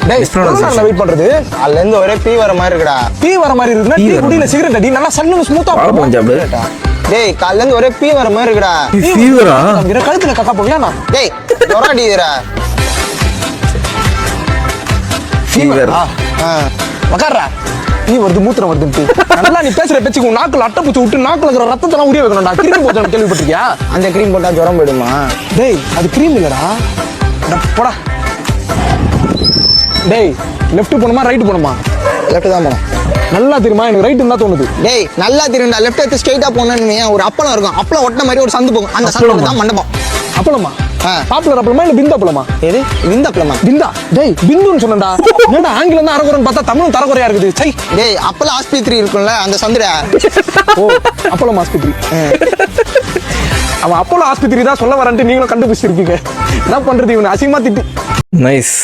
டேய் நான் வெயிட் பண்றது அதுல இருந்து ஒரே பீ வர மாதிரி இருக்குடா. டீ வர மாதிரி இருக்குன்னா டீ குடியில சிகரெட் அடி நல்லா சன்னு ஸ்மூத்தா டேய் காலைல இருந்து ஒரே பீ வர மாதிரி இருக்குடா. ஃபீவரா? கழுத்துல கக்கா போவியா நான்? டேய் ஜொரம் அடிக்குதுடா. ஃபீவர். உக்கார்றா. நீ வருது மூத்திரம் வருதுன்ட்டு நல்லா நீ பேசுற பேச்சுக்கு உன் நாக்குல அட்டை பூச்சி விட்டு நாக்குல இருக்கிற ரத்தத்தெல்லாம் உரிய வைக்கணும்டா. கிரீம் போட்டு கேள்விப்பட்டிருக்கியா? அந்த கிரீம் போட்டா ஜொரம் போயிடுமா? டேய் அது கிரீம் இல்லடா. போடா. டேய் லெஃப்ட் போணுமா ரைட் போணுமா? லெஃப்ட் தான் போனோம். நல்லா தெரியுமா எனக்கு ரைட் தான் தோணுது. டேய் நல்லா தெரியும்டா. லெஃப்ட் எடுத்து ஸ்ட்ரைட்டா போனேன்னு ஒரு அப்பளம் இருக்கும். அப்பளம் ஒட்ட மாதிரி ஒரு சந்து போகும். அந்த சந்து தான் மண்டபம். அப்பளமா? பாப்புலர் அப்பளமா இல்ல பிந்து அப்பளமா? எது விந்த அப்பளமா? பிந்தா. டேய் பிந்துன்னு சொன்னடா. என்னடா ஆங்கிலம் தான் அரகுறன்னு பார்த்தா தமிழும் தரகுறையா இருக்குது. சை. டேய் அப்பளம் ஆஸ்பத்திரி இருக்கும்ல அந்த சந்துடா. ஓ அப்பளம் ஆஸ்பத்திரி. அவன் அப்பளம் ஆஸ்பத்திரி தான் சொல்ல வரேன்ட்டு நீங்களும் கண்டுபிடிச்சிருக்கீங்க. என்ன பண்றது இவனை அசிங்கமா திட்டு. நைஸ்.